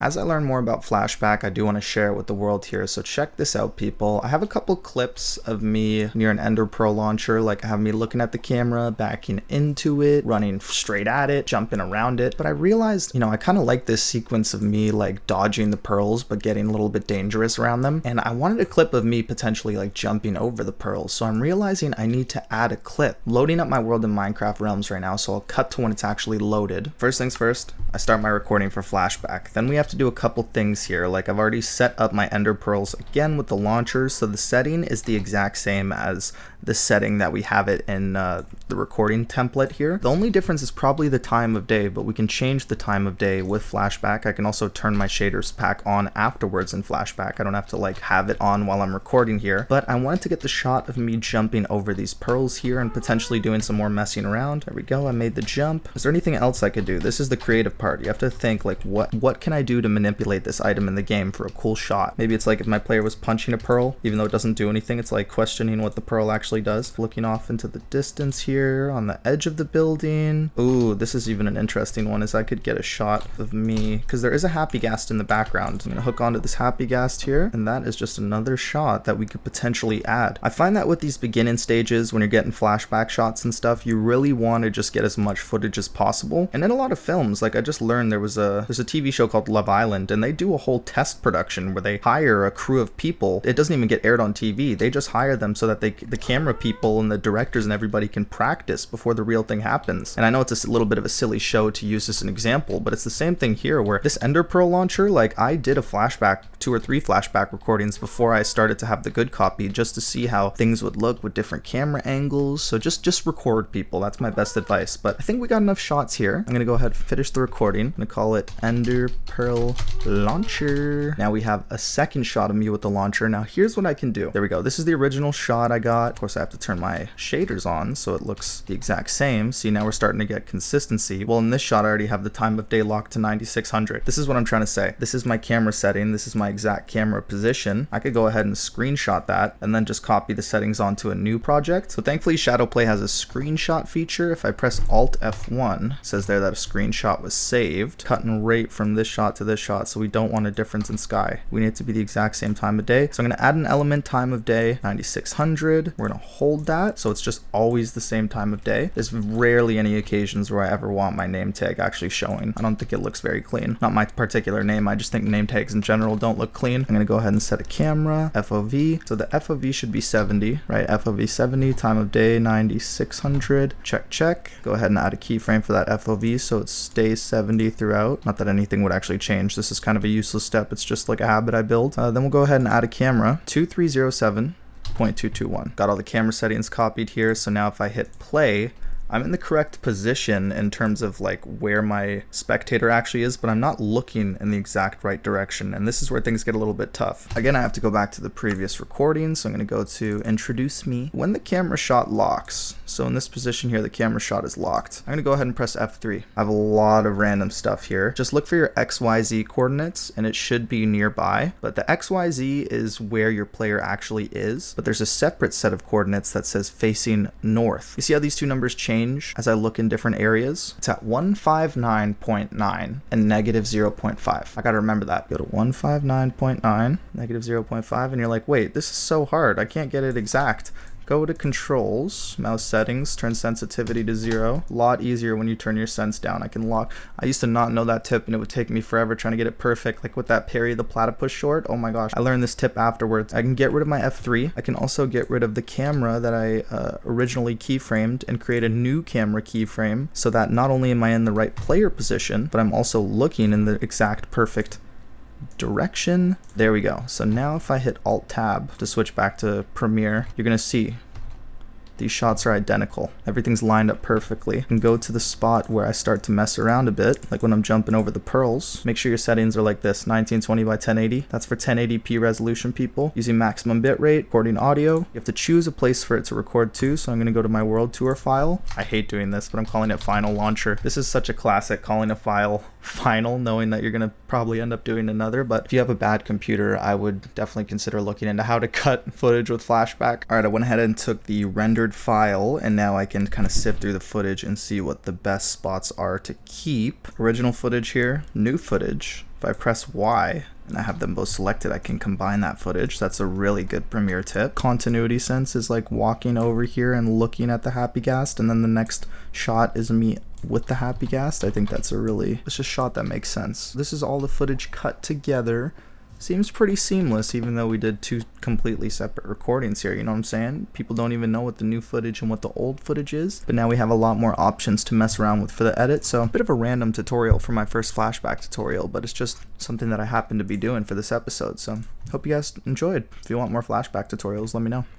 As I learn more about Flashback, I do want to share it with the world here, so check this out, people. I have a couple clips of me near an Ender Pearl launcher, like I have me looking at the camera, backing into it, running straight at it, jumping around it, but I realized, I kind of like this sequence of me like dodging the pearls, but getting a little bit dangerous around them, and I wanted a clip of me potentially like jumping over the pearls, so I'm realizing I need to add a clip. Loading up my world in Minecraft Realms right now, so I'll cut to when it's actually loaded. First things first, I start my recording for Flashback. Then we have to do a couple things here. Like I've already set up my ender pearls again with the launchers, so the setting is the exact same as the setting that we have it in the recording template here. The only difference is probably the time of day, but we can change the time of day with Flashback. I can also turn my shaders pack on afterwards in Flashback. I don't have to like have it on while I'm recording here, but I wanted to get the shot of me jumping over these pearls here and potentially doing some more messing around. There we go, I made the jump. Is there anything else I could do? This is the creative part. You have to think like what can I do to manipulate this item in the game for a cool shot? Maybe it's like if my player was punching a pearl, even though it doesn't do anything, it's like questioning what the pearl actually does. Looking off into the distance here on the edge of the building. Ooh, this is even an interesting one, is I could get a shot of me, because there is a happy ghast in the background. I'm gonna hook onto this happy ghast here, and that is just another shot that we could potentially add. I find that with these beginning stages, when you're getting flashback shots and stuff, you really want to just get as much footage as possible. And in a lot of films, like I just learned there's a TV show called Love Island, and they do a whole test production where they hire a crew of people. It doesn't even get aired on TV. They just hire them so that the camera people and the directors and everybody can practice before the real thing happens. And I know it's a little bit of a silly show to use as an example, but it's the same thing here where this Ender Pearl launcher, like I did a flashback, 2 or 3 flashback recordings before I started to have the good copy, just to see how things would look with different camera angles. So just record, people. That's my best advice. But I think we got enough shots here. I'm gonna go ahead and finish the recording. I'm gonna call it Ender Pearl launcher. Now we have a second shot of me with the launcher. Now here's what I can do. There we go. This is the original shot I got. Of course I have to turn my shaders on so it looks the exact same. See, now we're starting to get consistency. Well, in this shot I already have the time of day locked to 9600. This is what I'm trying to say. This is my camera setting. This is my exact camera position. I could go ahead and screenshot that and then just copy the settings onto a new project. So thankfully Shadowplay has a screenshot feature. If I press Alt F1, it says there that a screenshot was saved. Cut and rate from this shot to this shot, so we don't want a difference in sky. We need it to be the exact same time of day. So I'm gonna add an element, time of day 9600. We're gonna hold that so it's just always the same time of day. There's rarely any occasions where I ever want my name tag actually showing. I don't think it looks very clean. Not my particular name, I just think name tags in general don't look clean. I'm gonna go ahead and set a camera, FOV. So the FOV should be 70, right? FOV 70, time of day 9600. Check. Go ahead and add a keyframe for that FOV so it stays 70 throughout. Not that anything would actually change. This is kind of a useless step. It's just like a habit I built. Then we'll go ahead and add a camera, 2307.221. Got all the camera settings copied here. So now if I hit play, I'm in the correct position in terms of like where my spectator actually is, but I'm not looking in the exact right direction. And this is where things get a little bit tough. Again, I have to go back to the previous recording. So I'm going to go to introduce me. When the camera shot locks, so in this position here, the camera shot is locked. I'm going to go ahead and press F3. I have a lot of random stuff here. Just look for your XYZ coordinates and it should be nearby. But the XYZ is where your player actually is. But there's a separate set of coordinates that says facing north. You see how these two numbers change as I look in different areas? It's at 159.9 and negative 0.5. I gotta remember that. Go to 159.9, negative 0.5, and you're like, wait, this is so hard. I can't get it exact. Go to controls, mouse settings, turn sensitivity to 0. A lot easier when you turn your sense down. I can lock. I used to not know that tip and it would take me forever trying to get it perfect. Like with that Perry the Platypus short, oh my gosh. I learned this tip afterwards. I can get rid of my F3. I can also get rid of the camera that I originally keyframed and create a new camera keyframe so that not only am I in the right player position, but I'm also looking in the exact perfect direction. There we go. So now if I hit Alt Tab to switch back to Premiere, you're gonna see these shots are identical. Everything's lined up perfectly. And go to the spot where I start to mess around a bit, like when I'm jumping over the pearls. Make sure your settings are like this, 1920 by 1080. That's for 1080p resolution, people. Using maximum bitrate, recording audio. You have to choose a place for it to record to, so I'm gonna go to my world tour file. I hate doing this, but I'm calling it Final Launcher. This is such a classic, calling a file final, knowing that you're gonna probably end up doing another. But if you have a bad computer, I would definitely consider looking into how to cut footage with Flashback. All right, I went ahead and took the rendered file, and now I can kind of sift through the footage and see what the best spots are to keep. Original footage here, new footage. If I press Y and I have them both selected, I can combine that footage. That's a really good Premiere tip. Continuity sense is like walking over here and looking at the Happy Ghast, and then the next shot is me with the Happy Ghast. I think it's a shot that makes sense. This is all the footage cut together. Seems pretty seamless, even though we did 2 completely separate recordings here, you know what I'm saying? People don't even know what the new footage and what the old footage is, but now we have a lot more options to mess around with for the edit. So a bit of a random tutorial for my first flashback tutorial, but it's just something that I happen to be doing for this episode. So hope you guys enjoyed. If you want more flashback tutorials, let me know.